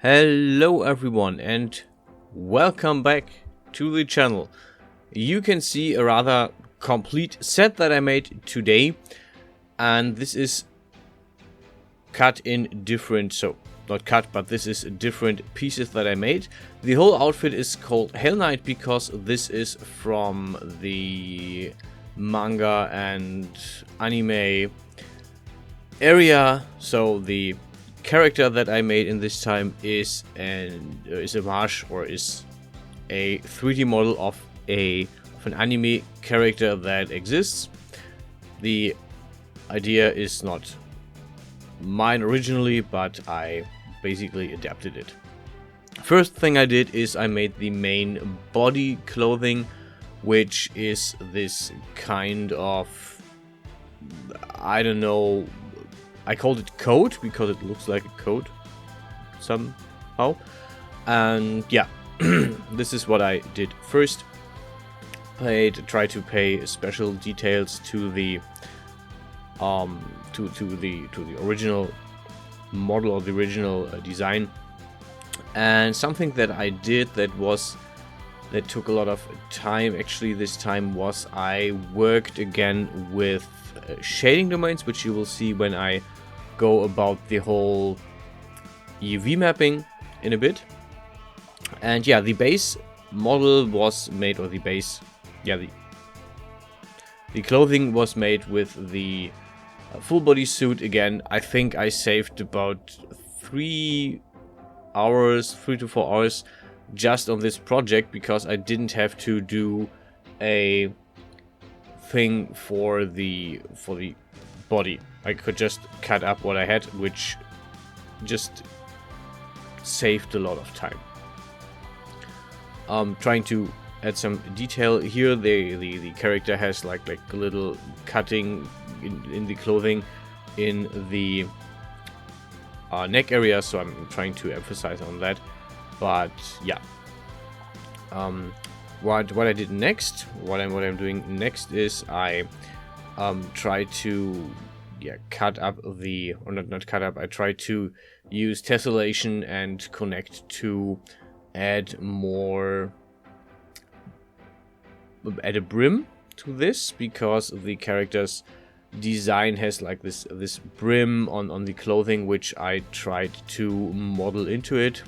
Hello everyone and welcome back to the channel. You can see a rather complete set that I made today, and this is cut in different, not cut, but this is different pieces that I made. The whole outfit is called Hell Knight because this is from the manga and anime area. So the character that I made in this time is a 3D model of an anime character that exists. The idea is not mine originally, but I basically adapted it. First thing I did is I made the main body clothing, which is this kind of, I don't know, I called it coat because it looks like a coat somehow. And yeah, this is what I did first. I tried to pay special details to the to the original model or the original design. And something that I did that took a lot of time actually this time was I worked again with shading domains, which you will see when I go about the whole UV mapping in a bit. And yeah, the base model was made, or the clothing was made with the full body suit again. I think I saved about 3 to 4 hours just on this project because I didn't have to do a thing for the body. I could just cut up what I had, which just saved a lot of time. Trying to add some detail here. The character has like a little cutting in the clothing in the neck area, so I'm trying to emphasize on that. But yeah, what I did next, what I'm doing next is I try to cut up the, or not cut up, I try to use tessellation and connect to add a brim to this, because the character's design has like this brim on the clothing, which I tried to model into it.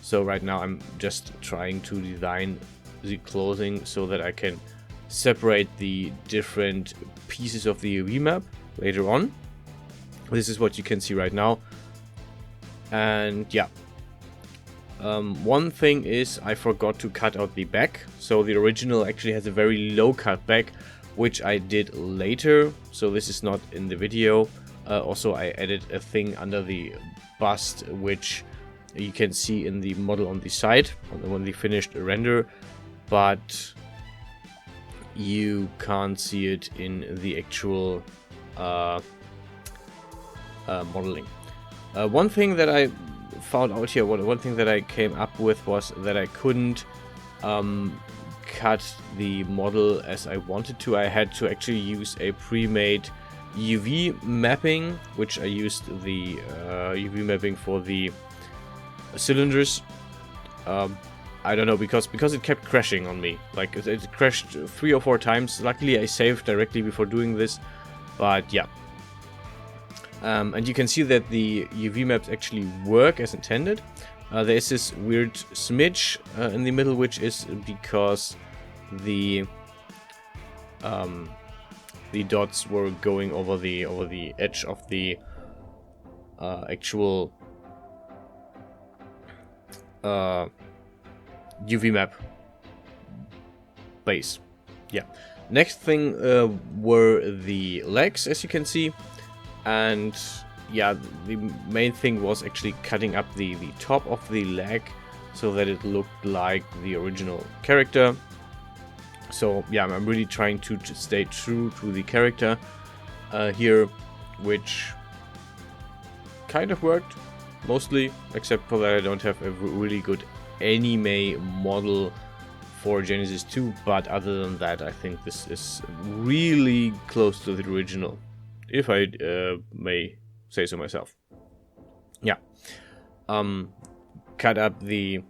So right now I'm just trying to design the clothing so that I can separate the different pieces of the UV map later on. This is what you can see right now. And yeah, one thing is I forgot to cut out the back. So the original actually has a very low cut back, which I did later, so this is not in the video. Also, I added a thing under the bust, which you can see in the model on the side when the finished render, but you can't see it in the actual modeling. One thing that I found out here, one thing that I came up with was that I couldn't cut the model as I wanted to. I had to actually use a pre-made UV mapping, which I used the UV mapping for the cylinders. I don't know, because it kept crashing on me. Like it crashed 3 or 4 times. Luckily I saved directly before doing this, but yeah. And you can see that the UV maps actually work as intended. There is this weird smidge in the middle, which is because the dots were going over the edge of the actual UV map base. Yeah. Next thing were the legs, as you can see. And yeah, the main thing was actually cutting up the top of the leg so that it looked like the original character. So yeah, I'm really trying to stay true to the character here, which kind of worked mostly, except for that I don't have a really good anime model for Genesis 2, but other than that I think this is really close to the original, if I may say so myself. Yeah. cut up the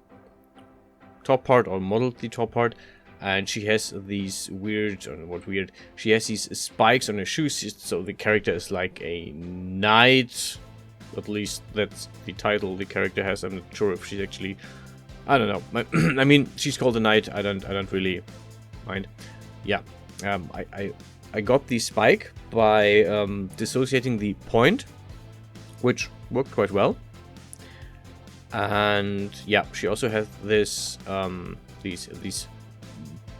top part, or modeled the top part, and she has these weird, or what weird, she has these spikes on her shoes, so the character is like a knight. At least that's the title the character has. I'm not sure if she's actually, I don't know. I mean, she's called a knight. I don't really mind. Yeah, I got the spike by dissociating the point, which worked quite well. And yeah, she also has this these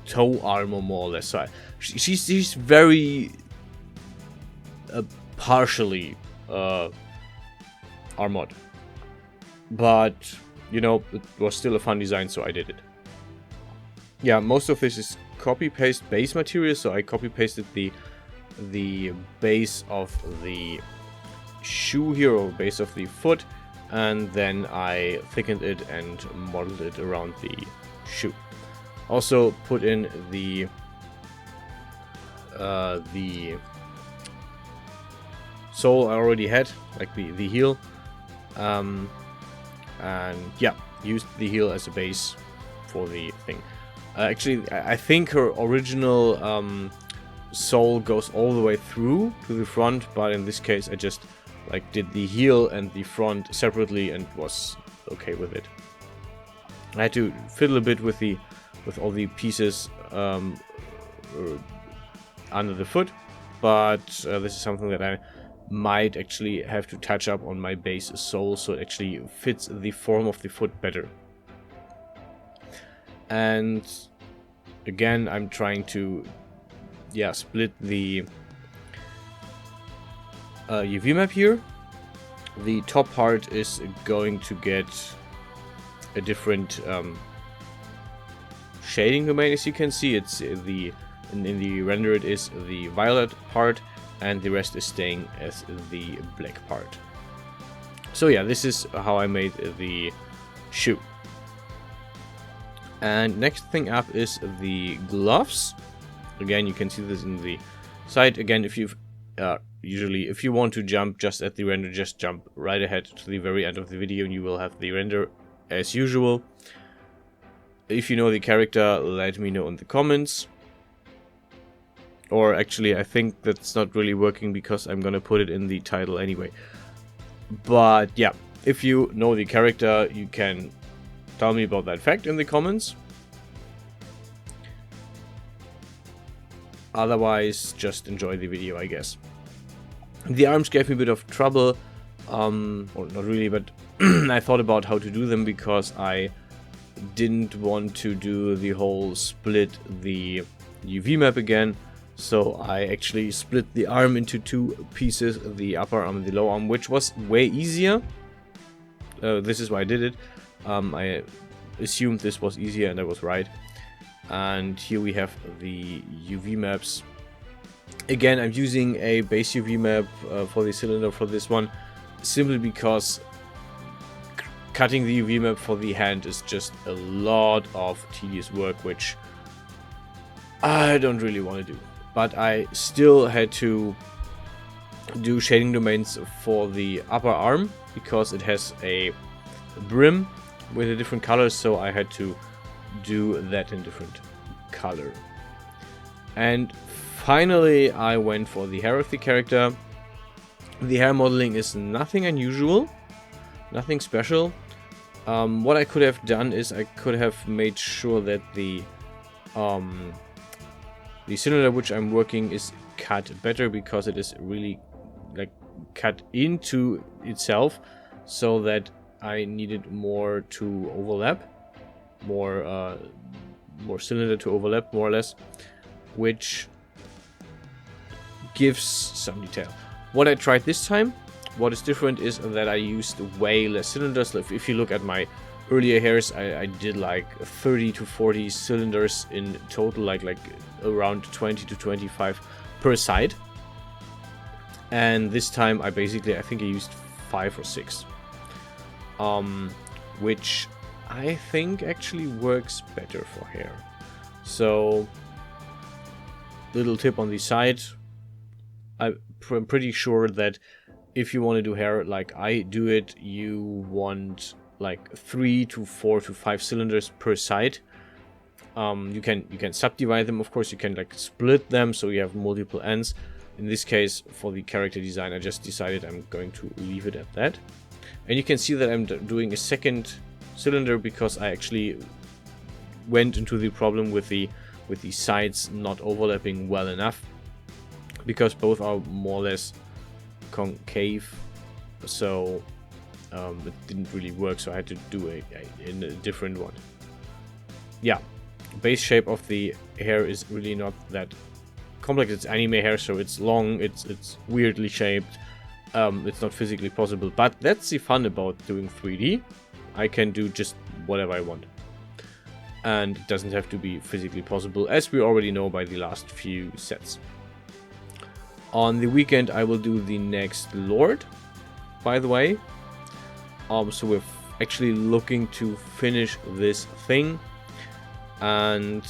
toe armor, more or less. So she's very partially armored, but you know, it was still a fun design, so I did it. Yeah, most of this is copy paste base material, so I copy pasted the base of the shoe here, or base of the foot, and then I thickened it and modeled it around the shoe. Also put in the sole I already had, like the heel, and yeah, used the heel as a base for the thing. Actually, I think her original sole goes all the way through to the front, but in this case I just like did the heel and the front separately and was okay with it. I had to fiddle a bit with all the pieces under the foot, but this is something that I might actually have to touch up on my base sole, so it actually fits the form of the foot better. And again, I'm trying to split the UV map here. The top part is going to get a different shading domain. As you can see, it's in the render it is the violet part, and the rest is staying as the black part. So yeah, this is how I made the shoe. And next thing up is the gloves. Again, you can see this in the side. Again, if you've usually, if you want to jump just at the render, just jump right ahead to the very end of the video and you will have the render as usual. If you know the character, let me know in the comments. Or actually, I think that's not really working because I'm gonna put it in the title anyway. But yeah, if you know the character, you can tell me about that fact in the comments. Otherwise, just enjoy the video, I guess. The arms gave me a bit of trouble, or not really, but I thought about how to do them because I didn't want to do the whole split the UV map again. So I actually split the arm into two pieces, the upper arm and the lower arm, which was way easier. This is why I did it. I assumed this was easier and I was right. And here we have the UV maps. Again, I'm using a base UV map for the cylinder for this one, simply because cutting the UV map for the hand is just a lot of tedious work, which I don't really want to do. But I still had to do shading domains for the upper arm because it has a brim with a different color, so I had to do that in different color. And finally I went for the hair of the character. The hair modeling is nothing unusual, nothing special. What I could have done is I could have made sure that the cylinder which I'm working is cut better, because it is really like cut into itself, so that I needed more to overlap, more cylinder to overlap, more or less, which gives some detail. What I tried this time, what is different, is that I used way less cylinders. If you look at my earlier hairs, I did like 30 to 40 cylinders in total, like around 20 to 25 per side. And this time I think I used 5 or 6. Which I think actually works better for hair. So, little tip on the side, I'm pretty sure that if you want to do hair like I do it, you want like 3 to 4 to 5 cylinders per side. You can subdivide them, of course. You can like split them so you have multiple ends. In this case, for the character design, I just decided I'm going to leave it at that. And you can see that I'm doing a second cylinder because I actually went into the problem with the sides not overlapping well enough, because both are more or less concave, so it didn't really work, so I had to do a different one. Yeah, base shape of the hair is really not that complex. It's anime hair, so it's long, it's weirdly shaped. It's not physically possible, but that's the fun about doing 3D. I can do just whatever I want, and it doesn't have to be physically possible, as we already know by the last few sets. On the weekend I will do the next Lord, by the way. So we're actually looking to finish this thing, and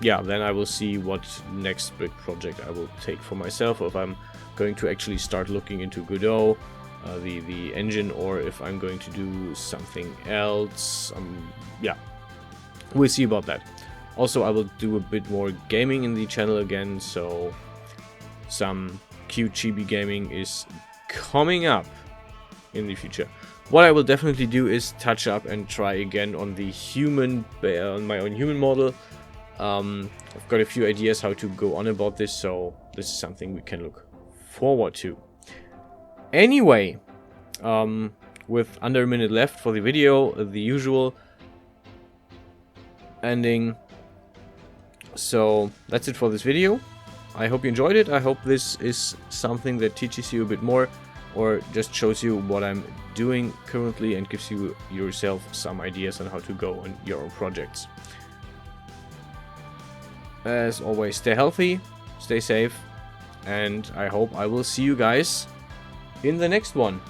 yeah, then I will see what next big project I will take for myself, or if I'm going to actually start looking into Godot, the engine, or if I'm going to do something else. Yeah, we'll see about that. Also, I will do a bit more gaming in the channel again, so some cute chibi gaming is coming up in the future. What I will definitely do is touch up and try again on the human, on my own human model. I've got a few ideas how to go on about this, so this is something we can look forward to. Anyway, with under a minute left for the video, the usual ending. So that's it for this video. I hope you enjoyed it. I hope this is something that teaches you a bit more, or just shows you what I'm doing currently and gives you yourself some ideas on how to go on your own projects. As always, stay healthy, stay safe, and I hope I will see you guys in the next one.